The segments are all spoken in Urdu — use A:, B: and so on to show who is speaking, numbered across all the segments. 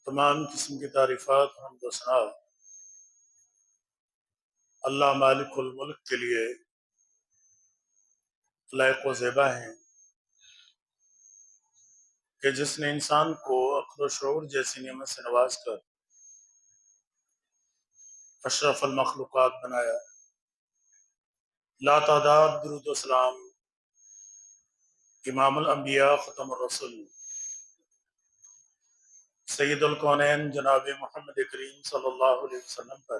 A: تمام قسم کی تعریفات حمد و ثنا اللہ مالک الملک کے لیے لائق و زیبا ہیں کہ جس نے انسان کو عقل و شعور جیسی نعمت سے نواز کر اشرف المخلوقات بنایا۔ لا تعداد درود و سلام امام الانبیاء ختم الرسل سید الکونین جناب محمد کریم صلی اللہ علیہ وسلم پر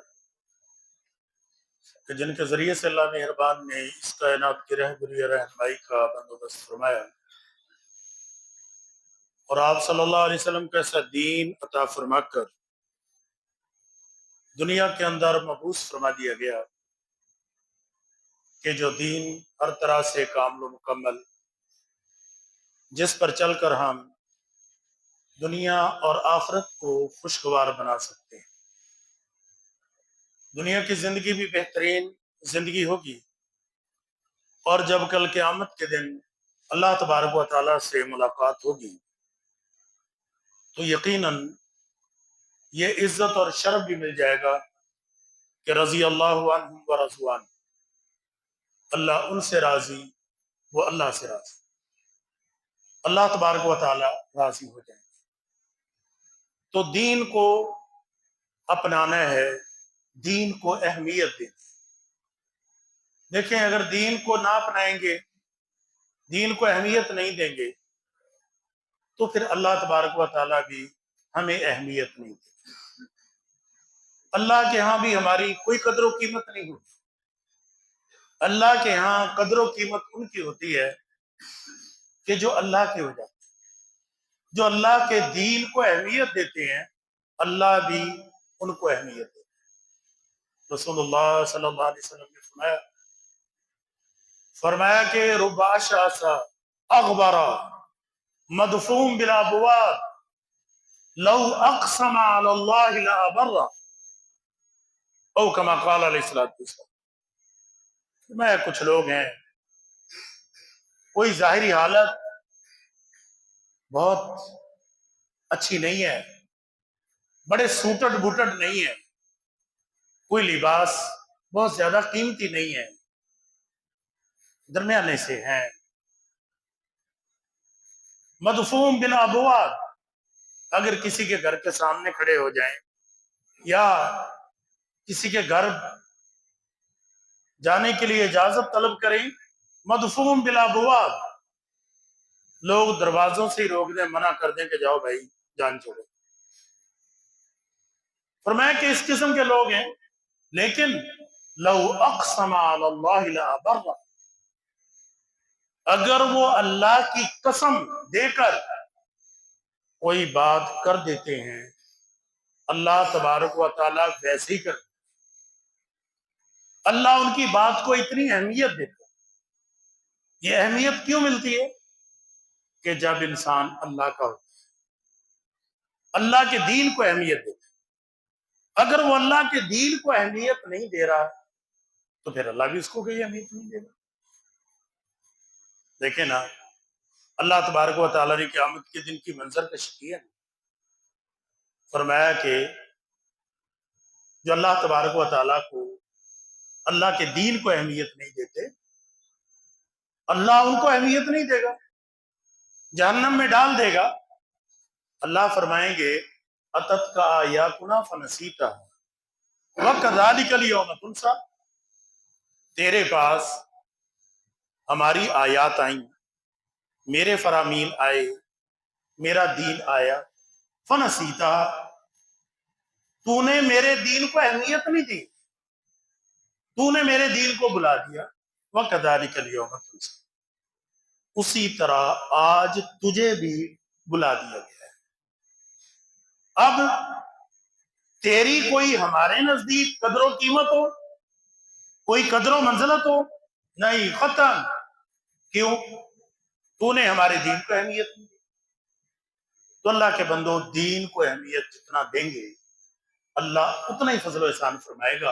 A: کہ جن کے ذریعے سے اللہ مہربان نے اس کائنات کی رہبری رہنمائی کا بندوبست فرمایا، اور آپ صلی اللہ علیہ وسلم کا ایسا دین عطا فرما کر دنیا کے اندر مبعوث فرما دیا گیا کہ جو دین ہر طرح سے کامل و مکمل، جس پر چل کر ہم دنیا اور آخرت کو خوشگوار بنا سکتے ہیں۔ دنیا کی زندگی بھی بہترین زندگی ہوگی، اور جب کل قیامت کے دن اللہ تبارک و تعالیٰ سے ملاقات ہوگی تو یقیناً یہ عزت اور شرف بھی مل جائے گا کہ رضی اللہ عنہم و رضوا عنہ، اللہ ان سے راضی، وہ اللہ سے راضی، اللہ تبارک و تعالیٰ راضی ہو جائیں۔ تو دین کو اپنانا ہے، دین کو اہمیت دیں۔ دیکھیں، اگر دین کو نہ اپنائیں گے، دین کو اہمیت نہیں دیں گے، تو پھر اللہ تبارک و تعالیٰ بھی ہمیں اہمیت نہیں دے۔ اللہ کے ہاں بھی ہماری کوئی قدر و قیمت نہیں ہوتی۔ اللہ کے ہاں قدر و قیمت ان کی ہوتی ہے کہ جو اللہ کے ہو جاتے ہیں، جو اللہ کے دین کو اہمیت دیتے ہیں، اللہ بھی ان کو اہمیت دیتے ہیں۔ رسول اللہ صلی اللہ علیہ وسلم نے فرمایا کہ رب اشعث اغبر مدفوم بلا بواد لو اقسم علی اللہ لابر، او کما قال علیہ الصلوۃ والسلام۔ میں کچھ لوگ ہیں، کوئی ظاہری حالت بہت اچھی نہیں ہے، بڑے سوٹڈ بوٹڈ نہیں ہے، کوئی لباس بہت زیادہ قیمتی نہیں ہے، درمیانے سے ہیں، مدفوم بلا ابواب، اگر کسی کے گھر کے سامنے کھڑے ہو جائیں یا کسی کے گھر جانے کے لیے اجازت طلب کریں، مدفوم بلا ابواب، لوگ دروازوں سے ہی روک دیں، منع کر دیں کہ جاؤ بھائی جان چھوڑو۔ فرمایا کہ اس قسم کے لوگ ہیں، لیکن لو اقسم علی اللہ لابر، اگر وہ اللہ کی قسم دے کر کوئی بات کر دیتے ہیں، اللہ تبارک و تعالیٰ ویسے ہی کرتے، اللہ ان کی بات کو اتنی اہمیت دیتا ہے۔ یہ اہمیت کیوں ملتی ہے؟ کہ جب انسان اللہ کا ہوتا ہے، اللہ کے دین کو اہمیت دیتا ہے۔ اگر وہ اللہ کے دین کو اہمیت نہیں دے رہا تو پھر اللہ بھی اس کو کوئی اہمیت نہیں دے گا۔ دیکھیں نا، اللہ تبارک و تعالیٰ نے قیامت کے دن کی منظر کشی کی ہے۔ فرمایا کہ جو اللہ تبارک و تعالیٰ کو، اللہ کے دین کو اہمیت نہیں دیتے، اللہ ان کو اہمیت نہیں دے گا، جہنم میں ڈال دے گا۔ اللہ فرمائیں گے اتت کا آیاتنا فنسیتھا وکذالک الیوم تنسیٰ، تیرے پاس ہماری آیات آئیں، میرے فرامین آئے، میرا دین آیا، فنسیتھا، تو نے میرے دین کو اہمیت نہیں دی، تو نے میرے دین کو بلا دیا۔ وکذالک الیوم تنسیٰ، اسی طرح آج تجھے بھی بلا دیا گیا ہے۔ اب تیری کوئی ہمارے نزدیک قدر و قیمت ہو، کوئی قدر و منزلت ہو؟ نہیں، ختم۔ کیوں؟ تو نے ہمارے دین کو اہمیت نہیں دی۔ تو اللہ کے بندو، دین کو اہمیت جتنا دیں گے، اللہ اتنا ہی فضل و احسان فرمائے گا۔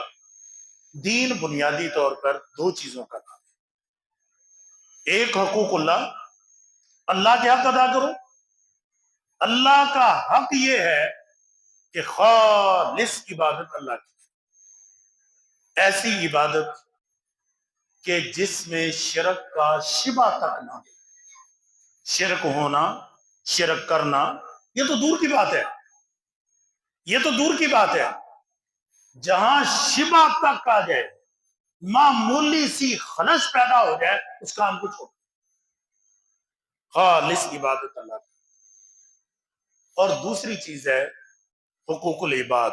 A: دین بنیادی طور پر دو چیزوں کا نام ہے۔ ایک حقوق اللہ، اللہ کے حق ادا کرو۔ اللہ کا حق یہ ہے کہ خالص عبادت اللہ کی، ایسی عبادت کہ جس میں شرک کا شبہ تک نہ ہو۔ شرک ہونا، شرک کرنا، یہ تو دور کی بات ہے، یہ تو دور کی بات ہے۔ جہاں شبہ تک آ جائے، معمولی سی خلش پیدا ہو جائے، اس کام کو چھوڑ، خالص عبادت اللہ کی۔ اور دوسری چیز ہے حقوق العباد،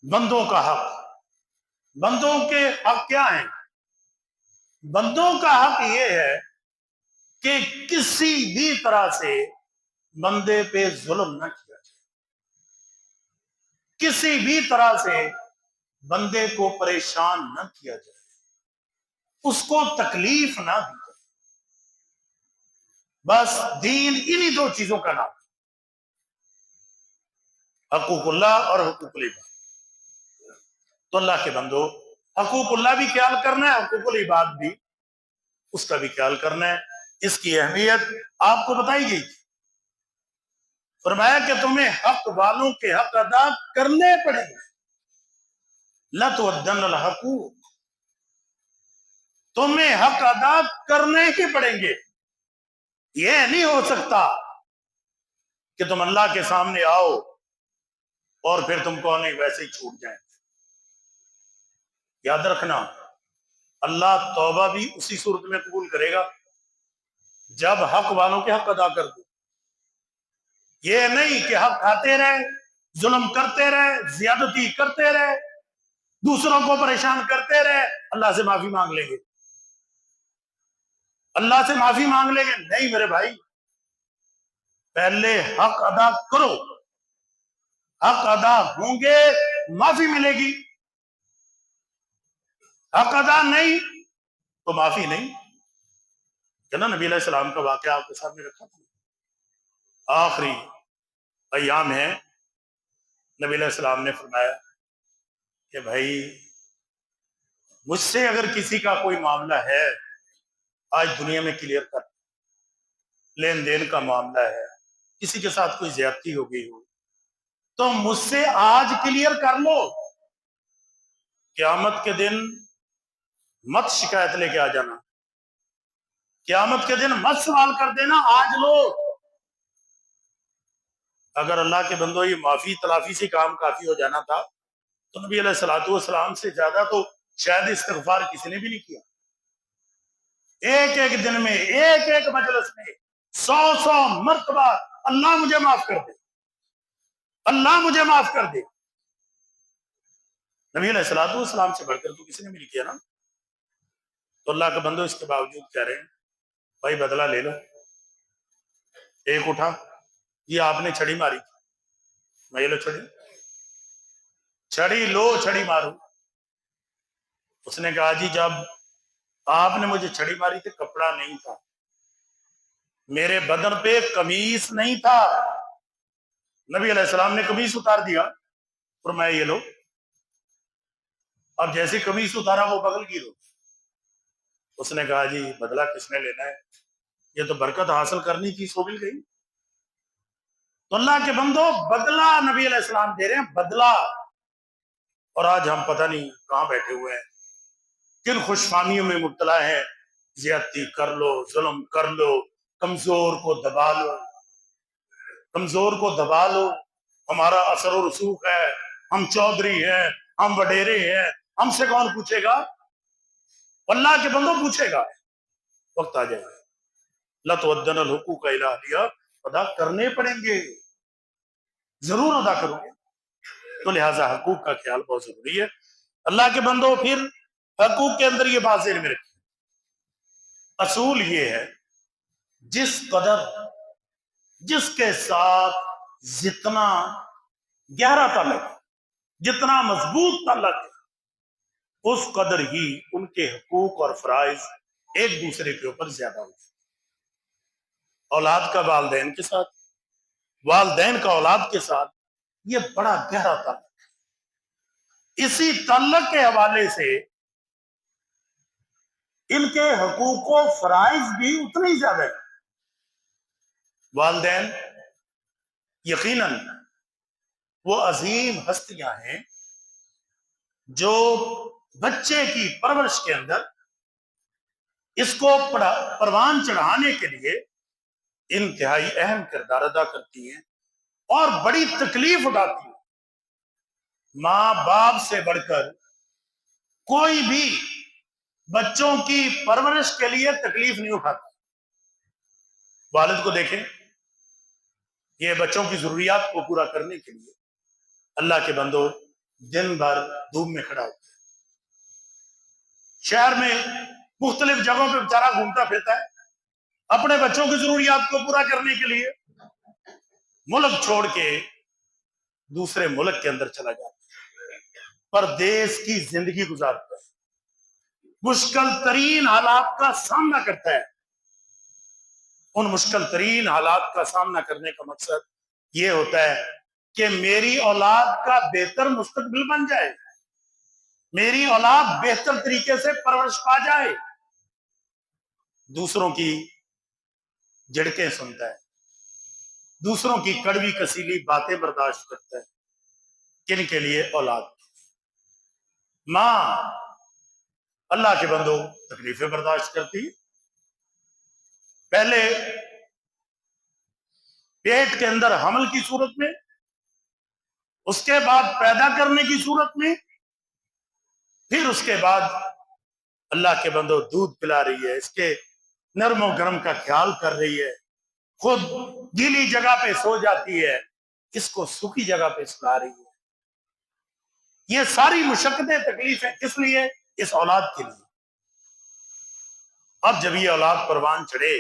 A: بندوں کا حق۔ بندوں کے حق کیا ہیں؟ بندوں کا حق یہ ہے کہ کسی بھی طرح سے بندے پہ ظلم نہ کیا جائے، کسی بھی طرح سے بندے کو پریشان نہ کیا جائے، اس کو تکلیف نہ دی جائے۔ بس دین انہی دو چیزوں کا نام، حقوق اللہ اور حقوق العباد۔ تو اللہ کے بندو، حقوق اللہ بھی خیال کرنا ہے، حقوق العباد بھی، اس کا بھی خیال کرنا ہے۔ اس کی اہمیت آپ کو بتائی گئی تھی۔ فرمایا کہ تمہیں حق والوں کے حق ادا کرنے پڑیں گے، لَتُؤَدَّنَّ الْحُقُوقَ، تمہیں حق ادا کرنے ہی پڑیں گے۔ یہ نہیں ہو سکتا کہ تم اللہ کے سامنے آؤ اور پھر تم کو نہیں ویسے ہی چھوٹ جائیں۔ یاد رکھنا، اللہ توبہ بھی اسی صورت میں قبول کرے گا جب حق والوں کے حق ادا کر دو۔ یہ نہیں کہ حق کھاتے رہے، ظلم کرتے رہے، زیادتی کرتے رہے، دوسروں کو پریشان کرتے رہے، اللہ سے معافی مانگ لیں گے، اللہ سے معافی مانگ لیں گے۔ نہیں میرے بھائی، پہلے حق ادا کرو، حق ادا ہوں گے معافی ملے گی، حق ادا نہیں تو معافی نہیں۔ نا نبی علیہ السلام کا واقعہ آپ کے سامنے رکھا تھا، آخری ایام ہے، نبی علیہ السلام نے فرمایا کہ بھائی مجھ سے اگر کسی کا کوئی معاملہ ہے آج دنیا میں کلیئر کر، لین دین کا معاملہ ہے، کسی کے ساتھ کوئی زیادتی ہو گئی ہو تو مجھ سے آج کلیئر کر لو، قیامت کے دن مت شکایت لے کے آ جانا، قیامت کے دن مت سوال کر دینا، آج لو۔ اگر اللہ کے بندو یہ معافی تلافی سے کام کافی ہو جانا تھا تو نبی علیہ الصلوۃ والسلام سے زیادہ تو شاید استغفار کسی نے بھی نہیں کیا۔ ایک ایک دن میں، ایک ایک مجلس میں 100 مرتبہ اللہ مجھے معاف کر دے، اللہ مجھے معاف کر دے۔ نبی علیہ الصلوۃ والسلام سے بڑھ کر تو کسی نے بھی نہیں کیا نا۔ تو اللہ کا بندو اس کے باوجود کہہ رہے ہیں بھائی بدلہ لے لو۔ ایک اٹھا، یہ آپ نے چھڑی ماری، میں یہ لو چھڑی، چھڑی لو، چھڑی مارو۔ اس نے کہا جی جب آپ نے مجھے چھڑی ماری تھی کپڑا نہیں تھا، میرے بدن پہ قمیص نہیں تھا، نبی علیہ السلام نے قمیص اتار دیا اور میں یہ لو۔ اب جیسے قمیص اتارا وہ بغل کی لو۔ اس نے کہا جی بدلہ کس نے لینا ہے، یہ تو برکت حاصل کرنی کی سو مل گئی۔ تو اللہ کے بندو بدلہ نبی علیہ السلام دے رہے ہیں، بدلہ۔ اور آج ہم پتہ نہیں کہاں بیٹھے ہوئے ہیں، کن خوش فہمیوں میں مبتلا ہیں، زیادتی کر لو، ظلم کر لو، کمزور کو دبا لو، کمزور کو دبا لو، ہمارا اثر و رسوخ ہے، ہم چودھری ہیں، ہم وڈیرے ہیں، ہم سے کون پوچھے گا؟ اللہ کے بندوں پوچھے گا، وقت آ جائے گا۔ لَتُؤَدَّنَّ الْحُقُوقَ إِلَىٰ أَهْلِهَا، ادا کرنے پڑیں گے، ضرور ادا کرو گے۔ تو لہٰذا حقوق کا خیال بہت ضروری ہے۔ اللہ کے بندوں پھر حقوق کے اندر یہ بات ذہن میں رکھیں، اصول یہ ہے جس قدر، جس کے ساتھ جتنا گہرا تعلق، جتنا مضبوط تعلق ہے، اس قدر ہی ان کے حقوق اور فرائض ایک دوسرے کے اوپر زیادہ ہوتے ہیں۔ اولاد کا والدین کے ساتھ، والدین کا اولاد کے ساتھ یہ بڑا گہرا تعلق ہے۔ اسی تعلق کے حوالے سے ان کے حقوق و فرائض بھی اتنے ہی زیادہ ہیں۔ والدین یقیناً وہ عظیم ہستیاں ہیں جو بچے کی پرورش کے اندر اس کو پروان چڑھانے کے لیے انتہائی اہم کردار ادا کرتی ہیں اور بڑی تکلیف اٹھاتی ہیں۔ ماں باپ سے بڑھ کر کوئی بھی بچوں کی پرورش کے لیے تکلیف نہیں اٹھاتا۔ والد کو دیکھیں، یہ بچوں کی ضروریات کو پورا کرنے کے لیے اللہ کے بندو دن بھر دھوپ میں کھڑا ہوتا ہے، شہر میں مختلف جگہوں پہ بیچارہ گھومتا پھرتا ہے اپنے بچوں کی ضروریات کو پورا کرنے کے لیے، ملک چھوڑ کے دوسرے ملک کے اندر چلا جاتا ہے، پردیس کی زندگی گزارتا ہے، مشکل ترین حالات کا سامنا کرتا ہے۔ ان مشکل ترین حالات کا سامنا کرنے کا مقصد یہ ہوتا ہے کہ میری اولاد کا بہتر مستقبل بن جائے، میری اولاد بہتر طریقے سے پرورش پا جائے۔ دوسروں کی جھڑکیں سنتا ہے، دوسروں کی کڑوی کسیلی باتیں برداشت کرتا ہے، کن کے لیے؟ اولاد۔ ماں اللہ کے بندو تکلیفیں برداشت کرتی ہے، پہلے پیٹ کے اندر حمل کی صورت میں، اس کے بعد پیدا کرنے کی صورت میں، پھر اس کے بعد اللہ کے بندو دودھ پلا رہی ہے، اس کے نرم و گرم کا خیال کر رہی ہے، خود گیلی جگہ پہ سو جاتی ہے، اس کو سوکھی جگہ پہ سلا رہی ہے۔ یہ ساری مشقتیں تکلیفیں کس لیے؟ اس اولاد کے لیے۔ اب جب یہ اولاد پروان چڑھے،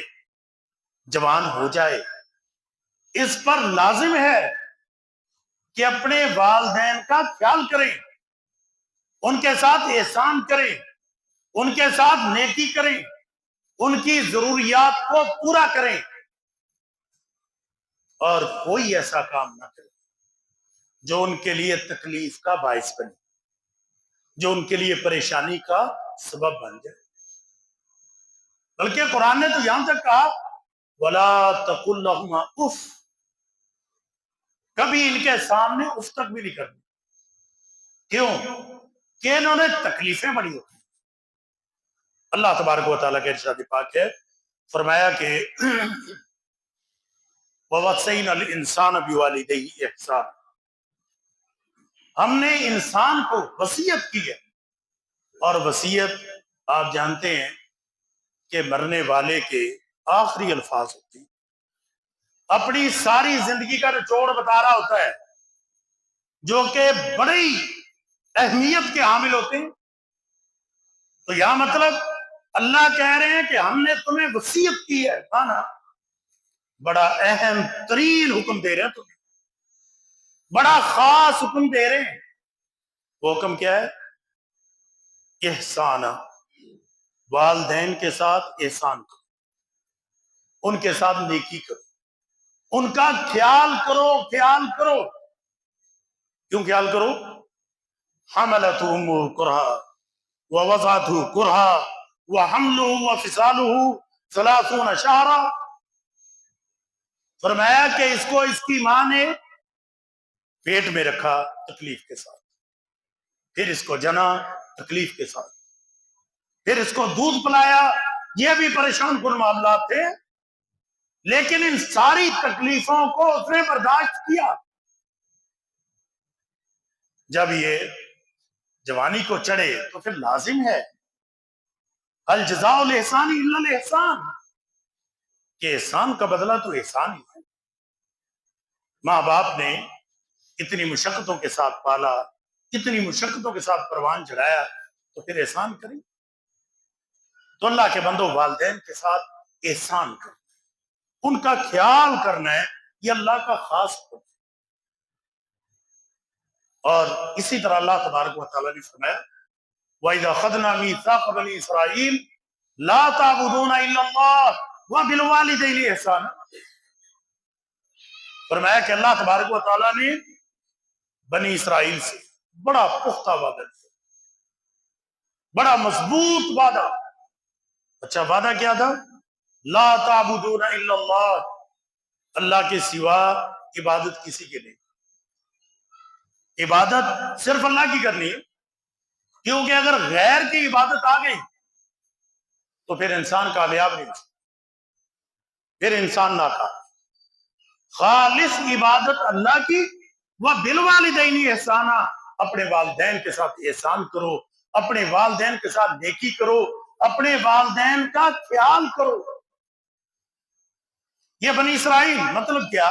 A: جوان ہو جائے، اس پر لازم ہے کہ اپنے والدین کا خیال کریں، ان کے ساتھ احسان کریں، ان کے ساتھ نیکی کریں، ان کی ضروریات کو پورا کریں، اور کوئی ایسا کام نہ کرے جو ان کے لیے تکلیف کا باعث بنے، جو ان کے لیے پریشانی کا سبب بن جائے۔ بلکہ قرآن نے تو یہاں تک کہا وَلَا تَقُلْ لَهُمَا اُف، کبھی ان کے سامنے اف تک بھی نہیں کرنی۔ کیوں؟ کہ انہوں نے تکلیفیں بڑی ہوتی ہیں۔ اللہ تبارک و تعالیٰ کے ارشاد پاک ہے، فرمایا کہ وَوَصَّيْنَا الْإِنسَانَ بِوَالِدَيْهِ إِحْسَانًا، ہم نے انسان کو وصیت کی ہے، اور وصیت آپ جانتے ہیں کہ مرنے والے کے آخری الفاظ ہوتے ہیں، اپنی ساری زندگی کا نچوڑ بتا رہا ہوتا ہے، جو کہ بڑی اہمیت کے حامل ہوتے ہیں۔ تو یہاں مطلب اللہ کہہ رہے ہیں کہ ہم نے تمہیں وصیت کی ہے، نا بڑا اہم ترین حکم دے رہے ہیں، تمہیں بڑا خاص حکم دے رہے ہیں۔ وہ حکم کیا ہے؟ احسانہ، والدین کے ساتھ احسان کرو، ان کے ساتھ نیکی کرو، ان کا خیال کرو، خیال کرو۔ کیوں خیال کرو؟ حملتہ امہ کرہا ووضعتہ کرہا وحملہ وفصالہ 30 شہرا، فرمایا کہ اس کو اس کی ماں نے پیٹ میں رکھا تکلیف کے ساتھ، پھر اس کو جنا تکلیف کے ساتھ، پھر اس کو دودھ پلایا، یہ بھی پریشان کن معاملات تھے، لیکن ان ساری تکلیفوں کو اس نے برداشت کیا۔ جب یہ جوانی کو چڑھے تو پھر لازم ہے الجزاء الاحسان الا الاحسان، کہ احسان کا بدلہ تو احسان ہی ہے۔ ماں باپ نے اتنی مشقتوں کے ساتھ پالا، اتنی مشقتوں کے ساتھ پروان چڑھایا، تو پھر احسان کریں۔ تو اللہ کے بندو والدین کے ساتھ احسان کریں، ان کا خیال کرنا ہے، یہ اللہ کا خاص حکم ہے۔ اور اسی طرح اللہ تبارک و تعالیٰ نے فرمایا وَإِذَا أَخَذْنَا مِيثَاقَ بَنِي إِسْرَائِيلَ لَا تَعْبُدُونَ إِلَّا اللَّهَ وَبِالْوَالِدَيْنِ إِحْسَانًا، فرمایا کہ اللہ تبارک و تعالیٰ نے بنی اسرائیل سے بڑا پختہ وعدہ کیا، بڑا مضبوط وعدہ۔ اچھا وعدہ کیا تھا؟ لا تعبدون الا اللہ، اللہ کے سوا عبادت کسی کی نہیں. عبادت صرف اللہ کی کرنی ہے، کیونکہ اگر غیر کی عبادت آ گئی تو پھر انسان کامیاب نہیں ہو سکتا، پھر انسان ناکام. خالص عبادت اللہ کی. وبالوالدین احسانا، اپنے والدین کے ساتھ احسان کرو، اپنے والدین کے ساتھ نیکی کرو، اپنے والدین کا خیال کرو. یہ بنی اسرائیل مطلب کیا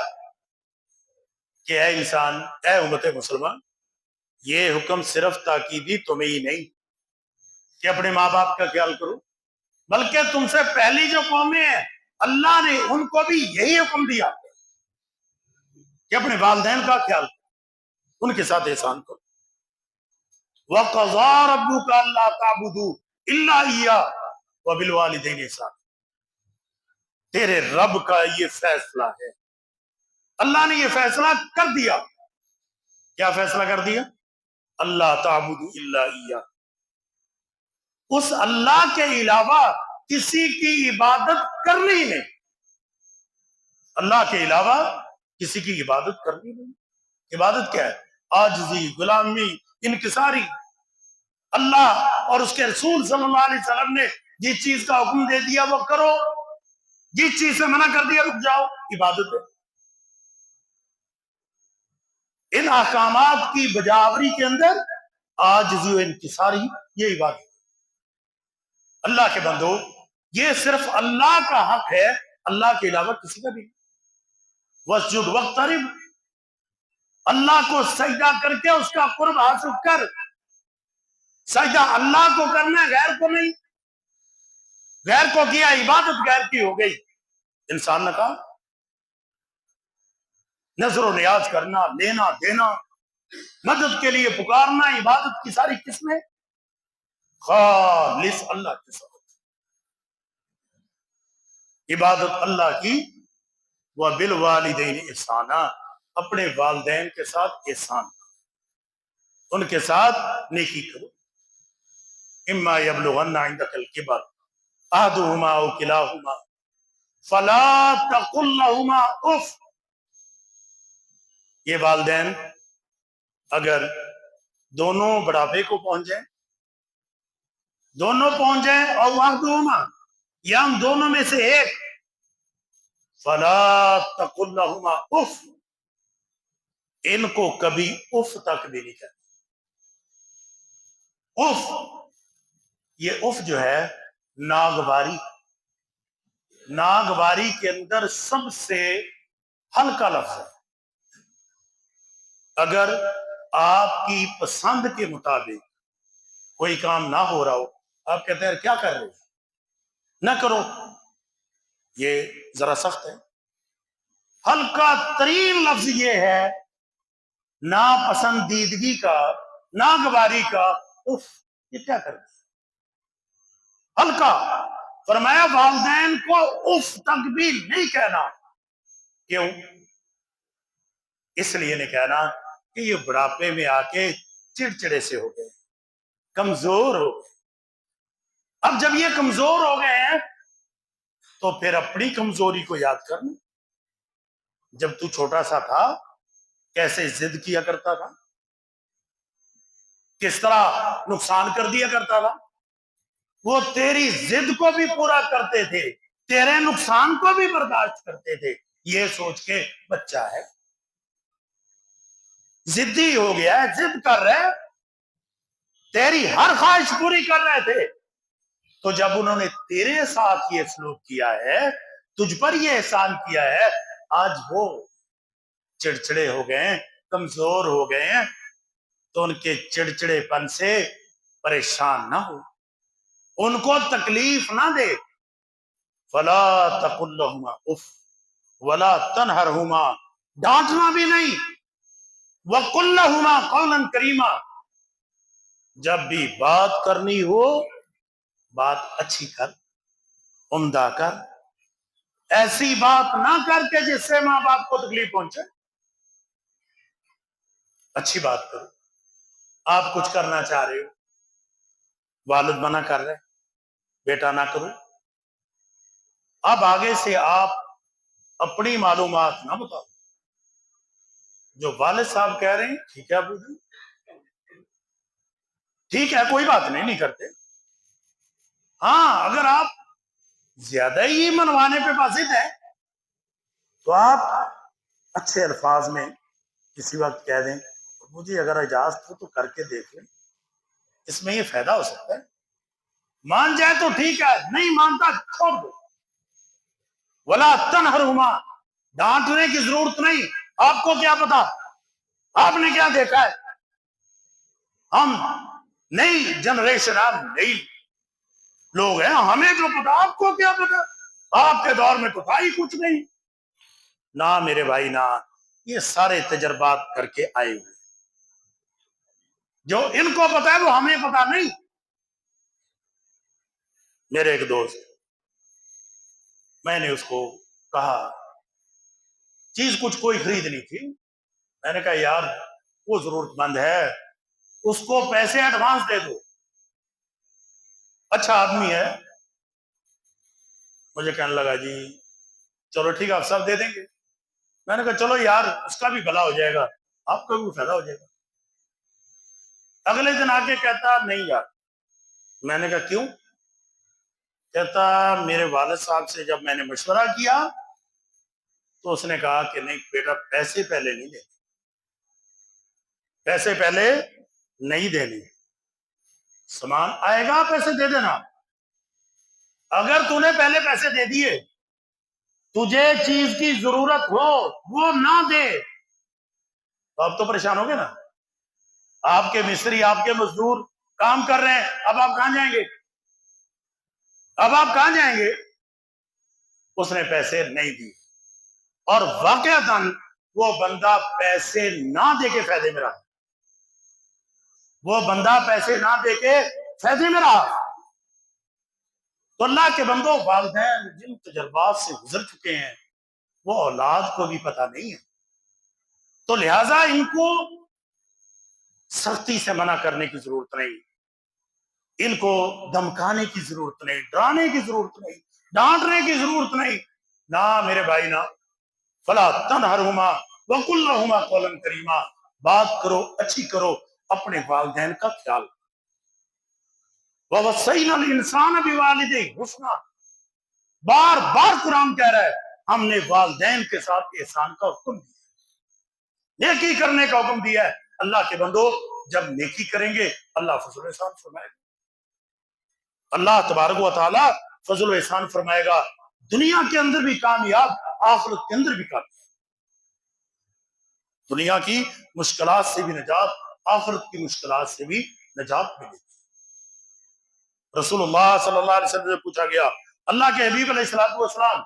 A: کہ اے انسان، اے امت مسلمان، یہ حکم صرف تاکیدی تمہیں ہی نہیں کہ اپنے ماں باپ کا خیال کرو، بلکہ تم سے پہلی جو قومیں ہیں اللہ نے ان کو بھی یہی حکم دیا کہ اپنے والدین کا خیال کرو، ان کے ساتھ احسان کرو. وَقَضَىٰ رَبُّكَ أَلَّا تَعْبُدُوا إِلَّا إِيَّاهُ وَبِالْوَالِدَيْنِ إِحْسَانًا. تیرے رب کا یہ فیصلہ ہے. اللہ نے یہ فیصلہ کر دیا. کیا فیصلہ کر دیا؟ اللہ تعبدوا الا اياه، اس اللہ کے علاوہ کسی کی عبادت کرنی نہیں. اللہ کے علاوہ کسی کی عبادت کرنی نہیں. عبادت کیا ہے؟ عاجزی، غلامی، انکساری. اللہ اور اس کے رسول صلی اللہ علیہ وسلم نے جس چیز کا حکم دے دیا وہ کرو، جس چیز سے منع کر دیا رک جاؤ، عبادت ہے. ان احکامات کی بجاوری کے اندر عاجزی و انکساری، یہ عبادت. اللہ کے بندو، یہ صرف اللہ کا حق ہے، اللہ کے علاوہ کسی کا بھی. واسجد واقترب، اللہ کو سجدہ کر کے اس کا قرب حاصل کر. سجدہ اللہ کو کرنا ہے، غیر کو نہیں. غیر کو کیا عبادت غیر کی ہو گئی، انسان نے کہا. نظر و نیاز کرنا، لینا دینا، مدد کے لیے پکارنا، عبادت کی ساری قسمیں خالص اللہ کے ساتھ. عبادت اللہ کی. وبالوالدین احسانا، اپنے والدین کے ساتھ احسان، ان کے ساتھ نیکی کرو. اما یبلغن عندک الکبر احدهما او کلاهما فلا تقل لهما اف. یہ والدین اگر دونوں بڑھاپے کو پہنچ جائیں، دونوں پہنچ جائیں، اور احدهما یا ان دونوں میں سے ایک، فلا تقل لهما اف، ان کو کبھی اف تک بھی نہیں کہتے. اف، یہ اف جو ہے ناگواری، ناگواری کے اندر سب سے ہلکا لفظ ہے. اگر آپ کی پسند کے مطابق کوئی کام نہ ہو رہا ہو، آپ کہتے ہیں کیا کر رہے ہو، نہ کرو، یہ ذرا سخت ہے. ہلکا ترین لفظ یہ ہے ناپسندیدگی کا، ناگواری کا. اف، یہ کیا کر رہے ہیں؟ ہلکا. فرمایا والدین کو اف تک بھی نہیں کہنا. کیوں؟ اس لیے نہیں کہنا کہ یہ بڑھاپے میں آ کے چڑچڑے سے ہو گئے، کمزور ہو گئے. اب جب یہ کمزور ہو گئے ہیں تو پھر اپنی کمزوری کو یاد کرنا. جب تو چھوٹا سا تھا کیسے ضد کیا کرتا تھا، کس طرح نقصان کر دیا کرتا تھا. وہ تیری ضد کو بھی پورا کرتے تھے، تیرے نقصان کو بھی برداشت کرتے تھے. یہ سوچ کے بچہ ہے، ضدی ہو گیا ہے، ضد کر رہے، تیری ہر خواہش پوری کر رہے تھے. تو جب انہوں نے تیرے ساتھ یہ سلوک کیا ہے، تجھ پر یہ احسان کیا ہے، آج وہ چڑچڑے ہو گئے ہیں، کمزور ہو گئے ہیں، تو ان کے چڑچڑے پن سے پریشان نہ ہو، ان کو تکلیف نہ دے. فلا تقل لهما اف ولا تنهرهما، ڈانٹنا بھی نہیں. وقل لهما قولا کریما، جب بھی بات کرنی ہو بات اچھی کر، عمدہ کر. ایسی بات نہ کر کے جس سے ماں باپ کو تکلیف پہنچے. اچھی بات کرو. آپ کچھ کرنا چاہ رہے ہو، والد منع کر رہے، بیٹا نہ کرو. اب آگے سے آپ اپنی معلومات نہ بتاؤ. جو والد صاحب کہہ رہے ہیں ٹھیک ہے ابو جی، ٹھیک ہے کوئی بات نہیں کرتے. ہاں اگر آپ زیادہ ہی منوانے پہ باسط ہے تو آپ اچھے الفاظ میں کسی وقت کہہ دیں مجھے اگر اجازت ہو تو کر کے دیکھ لیں، اس میں یہ فائدہ ہو سکتا ہے. مان جائے تو ٹھیک ہے، نہیں مانتا چھوڑ دو. ولا تنہرہما، ڈانٹنے کی ضرورت نہیں. آپ کو کیا پتا، آپ نے کیا دیکھا ہے. ہم نئی جنریشن، ہم نئی لوگ ہیں، ہمیں جو پتا آپ کو کیا پتا. آپ کے دور میں تو تھا ہی کچھ نہیں. نہ میرے بھائی نہ، یہ سارے تجربات کر کے آئے ہوئے. جو ان کو پتا ہے وہ ہمیں پتا نہیں. میرے ایک دوست، میں نے اس کو کہا چیز کچھ کوئی خریدنی تھی. میں نے کہا یار وہ ضرورت مند ہے، اس کو پیسے ایڈوانس دے دو. اچھا آدمی ہے. مجھے کہنے لگا جی چلو ٹھیک ہے آپ سب دے دیں گے. میں نے کہا چلو یار اس کا بھی بھلا ہو جائے گا، آپ کا بھی فائدہ ہو جائے گا. اگلے دن آ کے کہتا نہیں یار. میں نے کہا کیوں؟ کہتا میرے والد صاحب سے جب میں نے مشورہ کیا تو اس نے کہا کہ نہیں بیٹا پیسے پہلے نہیں دینے، پیسے پہلے نہیں دینے، سامان آئے گا پیسے دے دینا. اگر تو نے پہلے پیسے دے دیے، تجھے چیز کی ضرورت ہو وہ نہ دے تو اب تو پریشان ہو گے نا. آپ کے مستری، آپ کے مزدور کام کر رہے ہیں، اب آپ کہاں جائیں گے؟ اب آپ کہاں جائیں گے؟ اس نے پیسے نہیں دیے اور واقعتاً وہ بندہ پیسے نہ دے کے فائدے میں رہا. وہ بندہ پیسے نہ دے کے فائدے میں رہا. تو اللہ کے بندوں، والدین جن تجربات سے گزر چکے ہیں وہ اولاد کو بھی پتہ نہیں ہے، تو لہٰذا ان کو سختی سے منع کرنے کی ضرورت نہیں، ان کو دمکانے کی ضرورت نہیں، ڈرانے کی ضرورت نہیں، ڈانٹنے کی ضرورت نہیں. نہ میرے بھائی نہ. فلا تنہرہما وقل لہما قولا کریما، بات کرو اچھی کرو، اپنے والدین کا خیال. ووصینا الانسان بوالدیہ حسنا، بار بار قرآن کہہ رہا ہے ہم نے والدین کے ساتھ احسان کا حکم دیا، نیکی کرنے کا حکم دیا ہے. اللہ کے بندو جب نیکی کریں گے اللہ فضل و احسان فرمائے گا. اللہ تبارک و تعالی فضل و احسان فرمائے گا. دنیا کے اندر بھی کامیاب، آخرت کے اندر بھی کامیاب. دنیا کی مشکلات سے بھی نجات، آخرت کی مشکلات سے بھی نجات ملے گی. رسول اللہ صلی اللہ علیہ وسلم سے پوچھا گیا اللہ کے حبیب علیہ الصلوۃ والسلام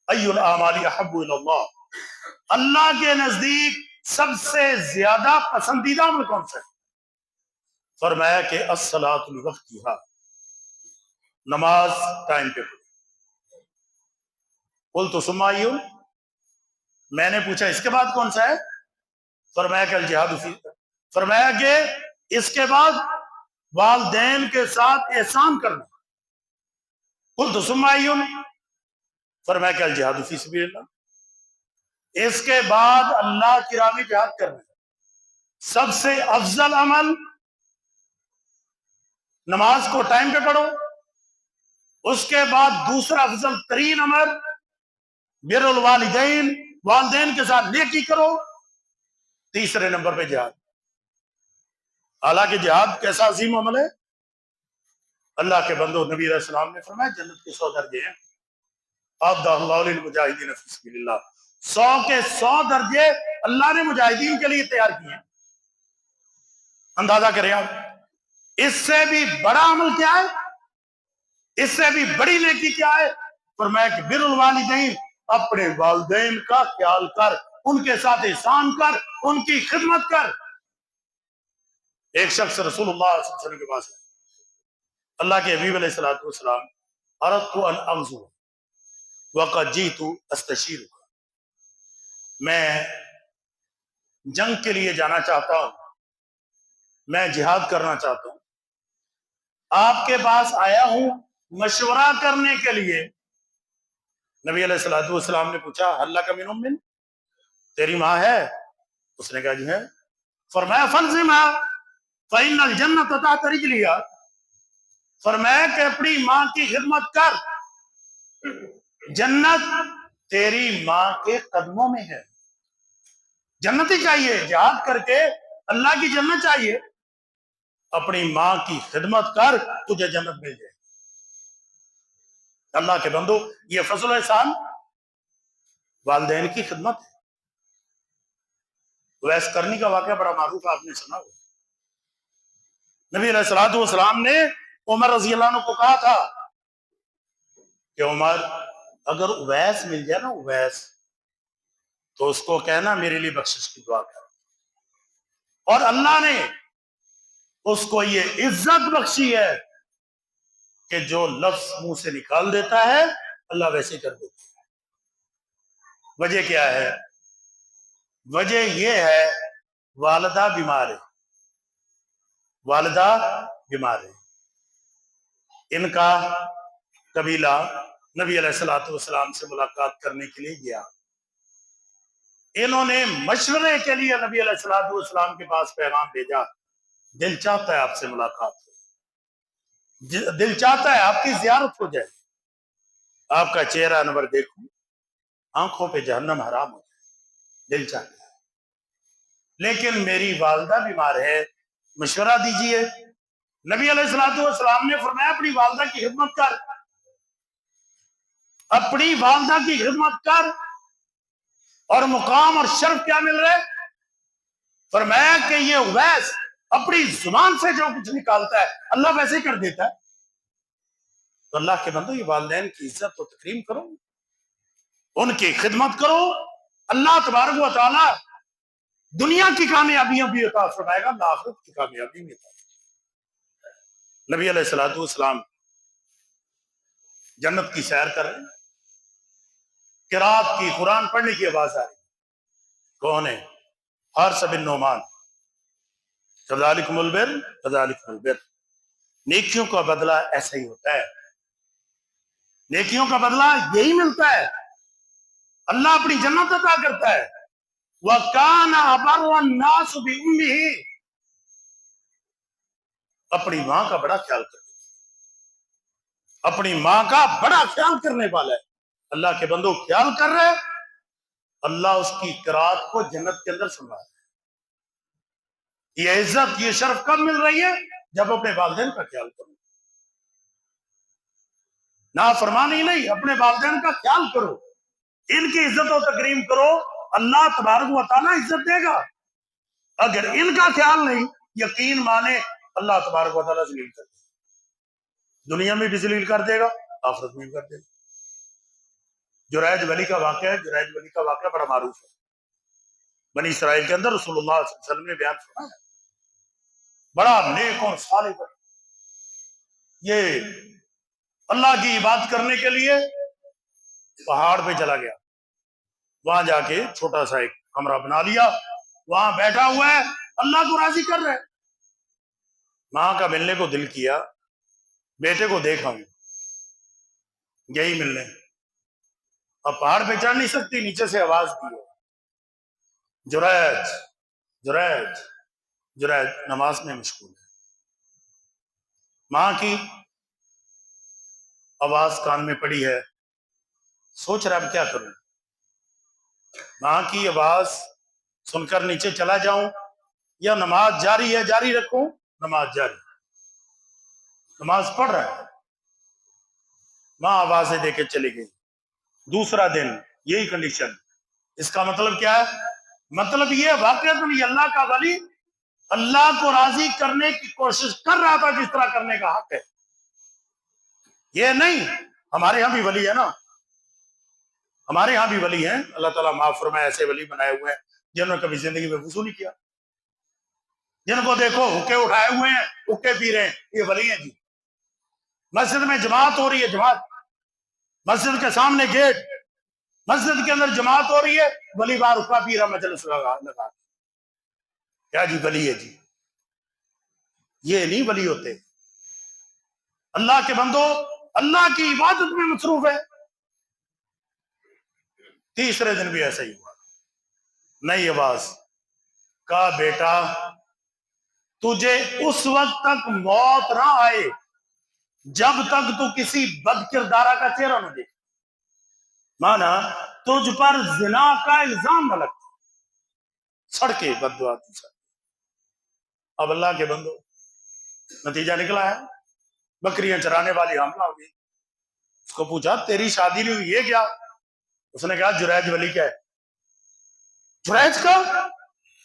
A: ای الاعمال احب الی اللہ، اللہ کے نزدیک سب سے زیادہ پسندیدہ عمل کون سا ہے؟ فرمایا کہ الصلاۃ لوقتہا، نماز ٹائم پہ پڑھو. قلت ثم ای، میں نے پوچھا اس کے بعد کون سا ہے؟ فرمایا کہ الجہاد فی، فرمایا کہ اس کے بعد والدین کے ساتھ احسان کرنا. قلت ثم ای، فرمایا کہ الجہاد فی سبیل اللہ، اس کے بعد اللہ کی راہ میں جہاد کرنا. سب سے افضل عمل نماز کو ٹائم پہ پڑھو. اس کے بعد دوسرا افضل ترین عمل بر الوالدین، والدین کے ساتھ نیکی کرو. تیسرے نمبر پہ جہاد. حالانکہ جہاد کیسا عظیم عمل ہے. اللہ کے بندو، نبی علیہ السلام نے فرمایا جنت کے 100 درجے ہیں. اعدہ اللہ للمجاہدین فی سبیل اللہ، 100 کے 100 درجے اللہ نے مجاہدین کے لیے تیار کیے ہیں. اندازہ کریں آپ، اس سے بھی بڑا عمل کیا ہے، اس سے بھی بڑی نیکی کیا ہے؟ فرمایا کہ بر الوالدین، اپنے والدین کا خیال کر، ان کے ساتھ احسان کر، ان کی خدمت کر. ایک شخص رسول اللہ صلی اللہ علیہ وسلم کے پاس ہے. اللہ کے حبیب علیہ الصلوۃ والسلام اردت ان اغزو وقد جئت استشیرک، میں جنگ کے لیے جانا چاہتا ہوں، میں جہاد کرنا چاہتا ہوں، آپ کے پاس آیا ہوں مشورہ کرنے کے لیے. نبی علیہ الصلوۃ والسلام نے پوچھا هل لك من ام، تیری ماں ہے؟ اس نے کہا جی ہے۔ فرمایا فلزمها فإن الجنة تحت رجلها، فرمایا کہ اپنی ماں کی خدمت کر، جنت تیری ماں کے قدموں میں ہے۔ جنت ہی چاہیے، جہاد کر کے اللہ کی جنت چاہیے، اپنی ماں کی خدمت کر تجھے جنت مل جائے۔ اللہ کے بندو، یہ فضل و احسان والدین کی خدمت ہے۔ ویس کرنی کا واقعہ بڑا معروف آپ نے سنا ہو۔ نبی علیہ الصلوۃ والسلام نے عمر رضی اللہ عنہ کو کہا تھا کہ عمر اگر اویس مل جائے نا، اویس، تو اس کو کہنا میرے لیے بخشش کی دعا کر۔ اور اللہ نے اس کو یہ عزت بخشی ہے کہ جو لفظ منہ سے نکال دیتا ہے اللہ ویسے کر دیتا ہے۔ وجہ کیا ہے؟ وجہ یہ ہے والدہ بیمار ہے، والدہ بیمار ہے۔ ان کا قبیلہ نبی علیہ الصلوۃ والسلام سے ملاقات کرنے کے لیے گیا۔ انہوں نے مشورے کے لیے نبی علیہ الصلوۃ والسلام کے پاس پیغام بھیجا، دل چاہتا ہے آپ سے ملاقات ہو، دل چاہتا ہے آپ کی زیارت ہو جائے، آپ کا چہرہ انور دیکھوں، آنکھوں پہ جہنم حرام ہو جائے، دل چاہتا ہے، لیکن میری والدہ بیمار ہے، مشورہ دیجئے۔ نبی علیہ الصلوۃ والسلام نے فرمایا اپنی والدہ کی خدمت کر، اپنی والدہ کی خدمت کر۔ اور مقام اور شرف کیا مل رہا ہے؟ فرمایا کہ یہ اویس اپنی زبان سے جو کچھ نکالتا ہے اللہ ویسے ہی کر دیتا ہے۔ تو اللہ کے بندو، یہ والدین کی عزت و تکریم کرو، ان کی خدمت کرو، اللہ تبارک و تعالی دنیا کی کامیابیوں بھی عطا فرمائے گا، آخرت کی کامیابی بھی عطا فرمائے گا۔ نبی علیہ الصلوۃ والسلام جنت کی سیر کر رہے ہیں، قرات کی، قرآن پڑھنے کی آواز آ رہی۔ کون ہے؟ حارث بن نعمان۔ کذالکم البر کذالکم البر، نیکیوں کا بدلہ ایسا ہی ہوتا ہے، نیکیوں کا بدلہ یہی ملتا ہے، اللہ اپنی جنت عطا کرتا ہے۔ وَكَانَ أَبَرَّ النَّاسُ بِأُمِّهِ، اپنی ماں کا بڑا خیال کرتا ہے، اپنی ماں کا بڑا خیال کرنے والا ہے۔ اللہ کے بندوں خیال کر رہے، اللہ اس کی قرات کو جنت کے اندر سنبھال رہا ہے۔ یہ عزت، یہ شرف کب مل رہی ہے؟ جب اپنے والدین کا خیال کرو، نافرمانی نہیں، اپنے والدین کا خیال کرو، ان کی عزت و تکریم کرو، اللہ تبارک و تعالیٰ عزت دے گا۔ اگر ان کا خیال نہیں، یقین مانے اللہ تبارک و تعالیٰ ذلیل کر دے گا، دنیا میں بھی ذلیل کر دے گا، آخرت میں بھی کر دے گا۔ جریج ولی کا واقعہ ہے، جریج ولی کا واقعہ بڑا معروف ہے، بنی اسرائیل کے اندر رسول اللہ صلی اللہ علیہ وسلم نے بیان فرمایا، بڑا نیک اور صالح بڑا، یہ اللہ کی عبادت کرنے کے لیے پہاڑ پہ چلا گیا، وہاں جا کے چھوٹا سا ایک کمرہ بنا لیا، وہاں بیٹھا ہوا ہے، اللہ کو راضی کر رہے۔ ماں کا ملنے کو دل کیا، بیٹے کو دیکھا ہوں یہی ملنے، اب پہاڑ پہ چڑھ نہیں سکتی، نیچے سے آواز دی ہے، جریج جریج جریج، نماز میں مشغول ہے۔ ماں کی آواز کان میں پڑی ہے، سوچ رہا اب کیا کروں، ماں کی آواز سن کر نیچے چلا جاؤں یا نماز جاری ہے جاری رکھوں؟ نماز جاری، نماز پڑھ رہا ہے، ماں آوازیں دے کے چلی گئی۔ دوسرا دن یہی کنڈیشن، اس کا مطلب کیا ہے؟ مطلب یہ واقعتاً یہ اللہ کا ولی اللہ کو راضی کرنے کی کوشش کر رہا تھا جس طرح کرنے کا حق ہے۔ یہ نہیں، ہمارے ہاں بھی ولی ہے نا، ہمارے ہاں بھی ولی ہیں، اللہ تعالیٰ معاف فرمائے، ایسے ولی بنائے ہوئے ہیں جنہوں نے کبھی زندگی میں وضو نہیں کیا، جن کو دیکھو حکے اٹھائے ہوئے ہیں، حکے پی رہے ہیں، یہ ولی ہیں جی۔ مسجد میں جماعت ہو رہی ہے، جماعت، مسجد کے سامنے گیٹ، مسجد کے اندر جماعت ہو رہی ہے، ولی بار حکا پی رہا، مجلس لگا کیا جی ولی ہے جی؟ یہ نہیں ولی ہوتے، اللہ کے بندو اللہ کی عبادت میں مصروف ہے، تیسرے دن بھی ایسا ہی ہوا، نئی آواز، کہا بیٹا تجھے اس وقت تک موت نہ آئے جب تک تو کسی بد کردارہ کا چہرہ نہ دیکھ، مانا تجھ پر زنا کا الزام نہ لگتا، سڑکے بد دعا دی سڑکے۔ اب اللہ کے بندو نتیجہ نکلا ہے، بکریاں چرانے والی حاملہ ہو گئی، اس کو پوچھا تیری شادی نہیں ہوئی یہ کیا؟ اس نے کہا جریج ولی کا ہے۔ جریج کا؟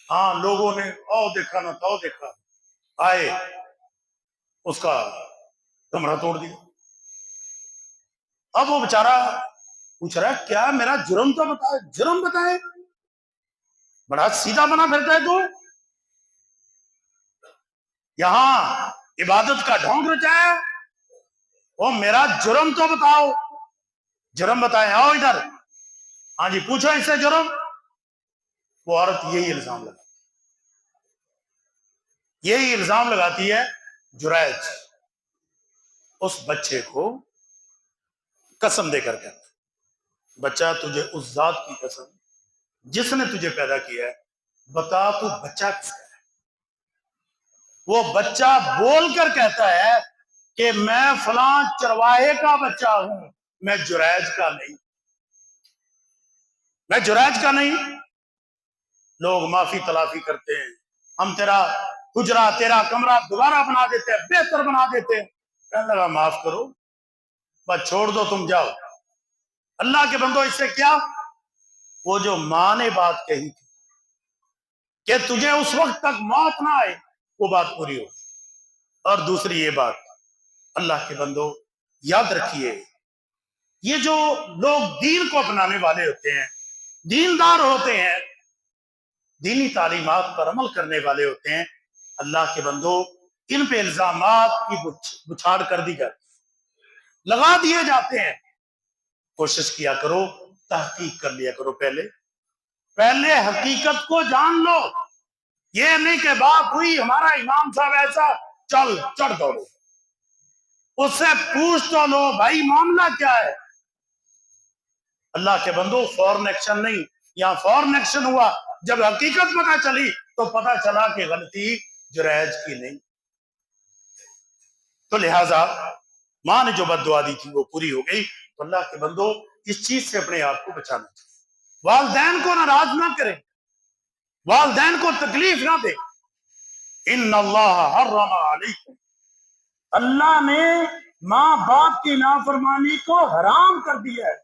A: ہاں، لوگوں نے او دیکھا نہ تو دیکھا، آئے اس کا کمرہ توڑ دیا۔ اب وہ بیچارہ پوچھ رہا ہے کیا میرا جرم تو بتائے، جرم بتائے، بڑا سیدھا بنا پھرتا ہے تو، یہاں عبادت کا ڈھونگ رچایا، وہ میرا جرم تو بتاؤ، جرم بتائے، آؤ ادھر، ہاں جی پوچھو اس سے جرم۔ وہ عورت یہی الزام لگاتی ہے، جریج اس بچے کو قسم دے کر کہتا ہے بچہ تجھے اس ذات کی قسم جس نے تجھے پیدا کیا ہے بتا تو بچہ کس کا ہے؟ وہ بچہ بول کر کہتا ہے کہ میں فلاں چرواہے کا بچہ ہوں، میں جریج کا نہیں، میں جریج کا نہیں۔ لوگ معافی تلافی کرتے ہیں، ہم تیرا حجرہ تیرا کمرہ دوبارہ بنا دیتے ہیں، بہتر بنا دیتے ہیں، کہنے لگا معاف کرو بس چھوڑ دو تم جاؤ۔ اللہ کے بندو اس سے کیا، وہ جو ماں نے بات کہی تھی کہ تجھے اس وقت تک موت نہ آئے، وہ بات پوری ہو۔ اور دوسری یہ بات اللہ کے بندو یاد رکھیے، یہ جو لوگ دین کو اپنانے والے ہوتے ہیں، دیندار ہوتے ہیں، دینی تعلیمات پر عمل کرنے والے ہوتے ہیں، اللہ کے بندو ان پہ الزامات کی بچھاڑ کر دی جاتی، لگا دیے جاتے ہیں۔ کوشش کیا کرو، تحقیق کر لیا کرو، پہلے حقیقت کو جان لو، یہ نہیں کہ بات ہوئی ہمارا امام صاحب ایسا چل چڑھ دوڑو، اس سے پوچھ تو لو بھائی معاملہ کیا ہے۔ اللہ کے بندو فورن ایکشن نہیں، یہاں فورن ایکشن ہوا، جب حقیقت پتہ چلی تو پتہ چلا کہ غلطی جریج کی نہیں، تو لہٰذا ماں نے جو بد دعا دی تھی وہ پوری ہو گئی۔ تو اللہ کے بندو اس چیز سے اپنے آپ کو بچانا چاہیے، والدین کو ناراض نہ کریں، والدین کو تکلیف نہ دیں۔ ان اللہ حرم علیکم، اللہ نے ماں باپ کی نافرمانی کو حرام کر دیا ہے،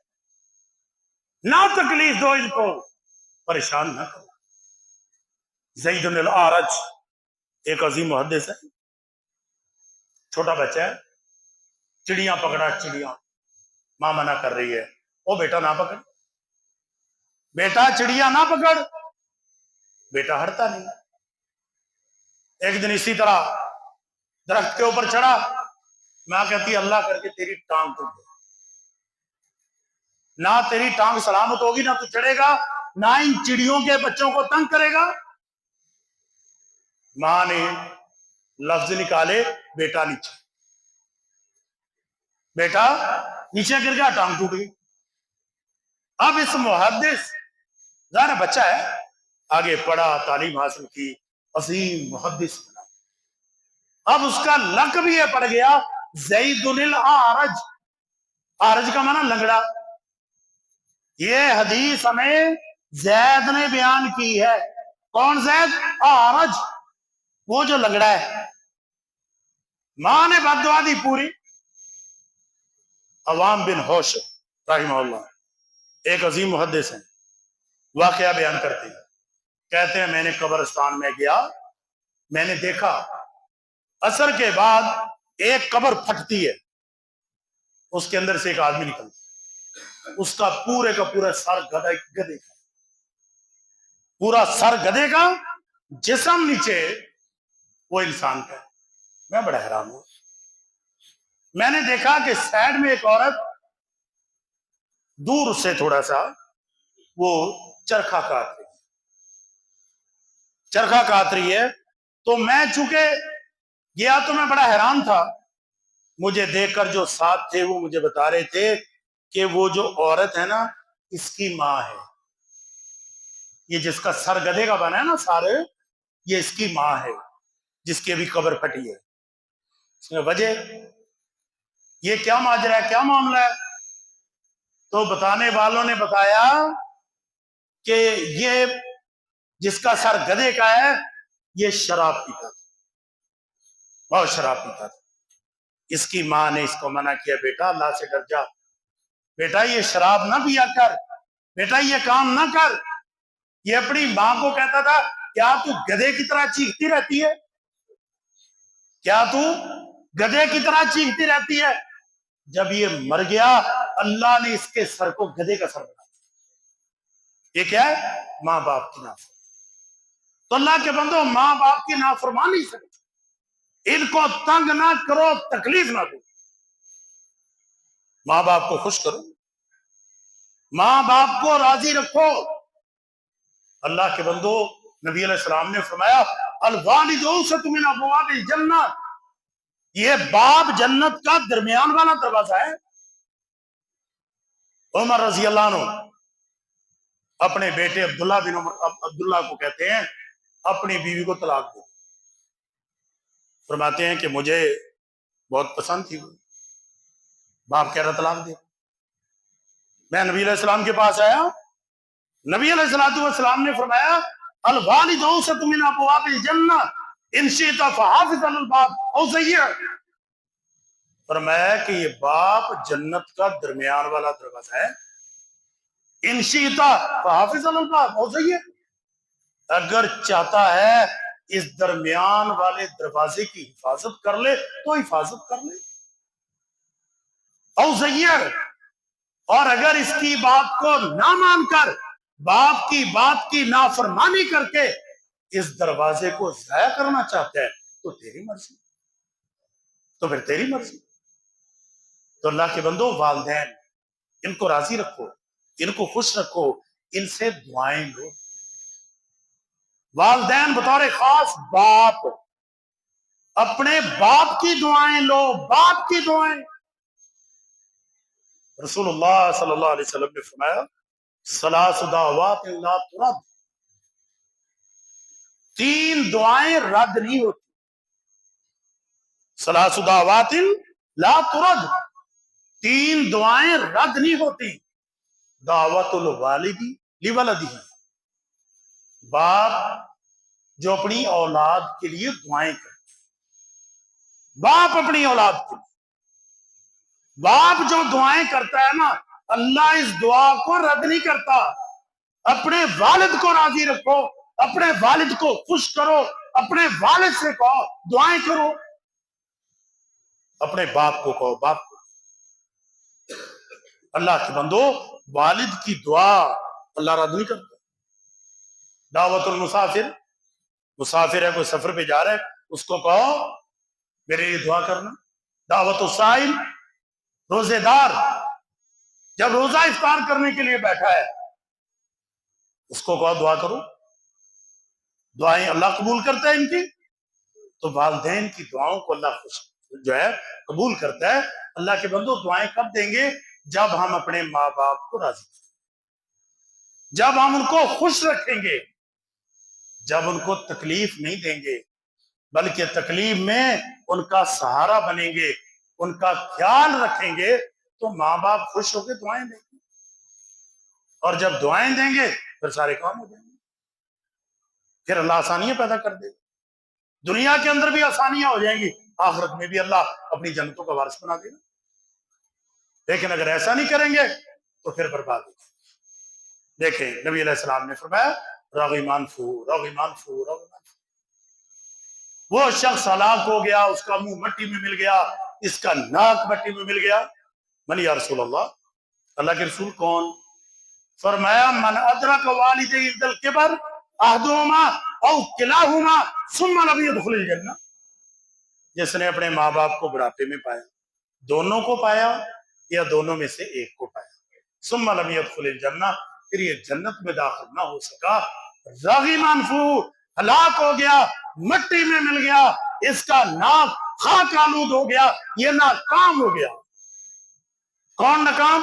A: نہ تکلیف دو ان کو، پریشان نہ کرو۔ زید الاعرج ایک عظیم محدث ہے، چھوٹا بچہ ہے، چڑیاں پکڑا، چڑیاں، ماں منع کر رہی ہے، او بیٹا نہ پکڑ، بیٹا چڑیا نہ پکڑ، بیٹا ہٹتا نہیں۔ ایک دن اسی طرح درخت کے اوپر چڑھا، ماں کہتی اللہ کر کے تیری ٹانگ ٹوٹ گئی، نہ تیری ٹانگ سلامت ہوگی، نہ تو چڑھے گا، نہ ان چڑیوں کے بچوں کو تنگ کرے گا۔ ماں نے لفظ نکالے، بیٹا نیچے، بیٹا نیچے گر گیا، ٹانگ ٹوٹ گئی۔ اب اس محدث ظاہر بچہ ہے، آگے پڑھا، تعلیم حاصل کی، عظیم محدث بنا، اب اس کا لقب یہ پڑ گیا زید الاعرج، عارج کا معنی لنگڑا۔ یہ حدیث ہمیں زید نے بیان کی ہے، کون زید؟ اعرج، وہ جو لنگڑا ہے۔ ماں نے بد دعا دی پوری۔ عوام بن ہوش رحمہ اللہ ایک عظیم محدث ہیں، واقعہ بیان کرتے ہیں، کہتے ہیں میں نے قبرستان میں گیا، میں نے دیکھا عصر کے بعد ایک قبر پھٹتی ہے، اس کے اندر سے ایک آدمی نکلتا، اس کا پورے کا پورا سر گدے کا، پورا سر گدے کا، جسم نیچے وہ انسان کا ہے۔ میں بڑا حیران ہوں، میں نے دیکھا کہ سائڈ میں ایک عورت دور سے تھوڑا سا وہ چرخا کاٹ رہی ہے، چرخا کاٹ رہی ہے، تو میں چونکہ گیا تو میں بڑا حیران تھا، مجھے دیکھ کر جو ساتھ تھے وہ مجھے بتا رہے تھے کہ وہ جو عورت ہے نا اس کی ماں ہے. یہ جس کا سر گدھے کا بنا ہے نا سارے، یہ اس کی ماں ہے جس کی ابھی قبر پھٹی ہے. اس میں وجہ یہ کیا ماجرا ہے، کیا معاملہ ہے؟ تو بتانے والوں نے بتایا کہ یہ جس کا سر گدھے کا ہے یہ شراب پیتا تھا، بہت شراب پیتا تھا. اس کی ماں نے اس کو منع کیا، بیٹا اللہ سے ڈر جا، بیٹا یہ شراب نہ پیا کر، بیٹا یہ کام نہ کر. یہ اپنی ماں کو کہتا تھا کیا تو گدھے کی طرح چیختی رہتی ہے، کیا تو گدھے کی طرح چیختی رہتی ہے. جب یہ مر گیا اللہ نے اس کے سر کو گدھے کا سر بنا دیا. یہ کیا ہے؟ ماں باپ کی نافرمانی. تو اللہ کے بندو ماں باپ کی نافرمانی سے ان کو تنگ نہ کرو، تکلیف نہ دو. ماں باپ کو خوش کرو، ماں باپ کو راضی رکھو. اللہ کے بندو نبی علیہ السلام نے فرمایا الوالد اوسط من ابواب الجنہ، یہ باپ جنت کا درمیان والا دروازہ ہے. عمر رضی اللہ عنہ اپنے بیٹے عبداللہ بن عمر عبداللہ کو کہتے ہیں اپنی بیوی کو طلاق دو. فرماتے ہیں کہ مجھے بہت پسند تھی وہ. باپ کہہ رہا طلاق دے. میں نبی علیہ السلام کے پاس آیا، نبی علیہ السلام نے فرمایا الوالد اوسط من ابواب الجنہ ان شئت فحافظ علی الباب او زیہ. فرمایا کہ یہ باپ جنت کا درمیان والا دروازہ ہے. ان شئت فحافظ علی الباب او زیہ، اگر چاہتا ہے اس درمیان والے دروازے کی حفاظت کر لے تو حفاظت کر لے. او زیہ، اور اگر اس کی بات کو نہ مان کر باپ کی بات کی نافرمانی کر کے اس دروازے کو ضائع کرنا چاہتا ہے تو تیری مرضی، تو پھر تیری مرضی. تو اللہ کے بندو والدین ان کو راضی رکھو، ان کو خوش رکھو، ان سے دعائیں لو. والدین بطور خاص باپ، اپنے باپ کی دعائیں لو، باپ کی دعائیں. رسول اللہ صلی اللہ علیہ وسلم نے فرمایا ثلاث دعوات لا ترد، تین دعائیں رد نہیں ہوتی. ثلاث دعوات لا ترد، تین دعائیں رد نہیں ہوتی. دعوت الوالدی لولدی، باپ جو اپنی اولاد کے لیے دعائیں کرتے، باپ اپنی اولاد کے لیے، باپ جو دعائیں کرتا ہے نا اللہ اس دعا کو رد نہیں کرتا. اپنے والد کو راضی رکھو، اپنے والد کو خوش کرو، اپنے والد سے کہو دعائیں کرو. اپنے باپ کو کہو، باپ کو. اللہ کے بندو والد کی دعا اللہ رد نہیں کرتا. دعوت المسافر، مسافر ہے کوئی سفر پہ جا رہا ہے اس کو کہو میرے لیے دعا کرنا. دعوت السائل، روزے دار جب روزہ افطار کرنے کے لیے بیٹھا ہے اس کو کہو دعا کرو. دعائیں اللہ قبول کرتا ہے ان کی. تو والدین کی دعاؤں کو اللہ خوش جو ہے قبول کرتا ہے. اللہ کے بندو دعائیں کب دیں گے؟ جب ہم اپنے ماں باپ کو راضی کریں گے، جب ہم ان کو خوش رکھیں گے، جب ان کو تکلیف نہیں دیں گے بلکہ تکلیف میں ان کا سہارا بنیں گے، ان کا خیال رکھیں گے تو ماں باپ خوش ہو کے دعائیں دیں گے. اور جب دعائیں دیں گے پھر سارے کام ہو جائیں گے، پھر اللہ آسانیاں پیدا کر دے گا. دنیا کے اندر بھی آسانیاں ہو جائیں گی، آخرت میں بھی اللہ اپنی جنتوں کا وارث بنا دے گا. لیکن اگر ایسا نہیں کریں گے تو پھر برباد ہو. دیکھیں نبی علیہ السلام نے فرمایا رغیمان فو رغیمان فو رغیمان فو. وہ شخص ہلاک ہو گیا، اس کا منہ مٹی میں مل گیا، اس کا ناک مٹی میں مل گیا. من یا رسول اللہ، اللہ کے رسول کون؟ فرمایا من ادرک والدی عند الکبر احدہما او کلاہما ثم لم يدخل الجنہ. جس نے اپنے ماں باپ کو بڑھاپے میں پایا، دونوں کو پایا یا دونوں میں سے ایک کو پایا، ثم لم يدخل الجنہ، پھر یہ جنت میں داخل نہ ہو سکا. راغی منفور، ہلاک ہو گیا، مٹی میں مل گیا، اس کا ناک خاک آلود ہو گیا، یہ ناکام ہو گیا. کون ناکام؟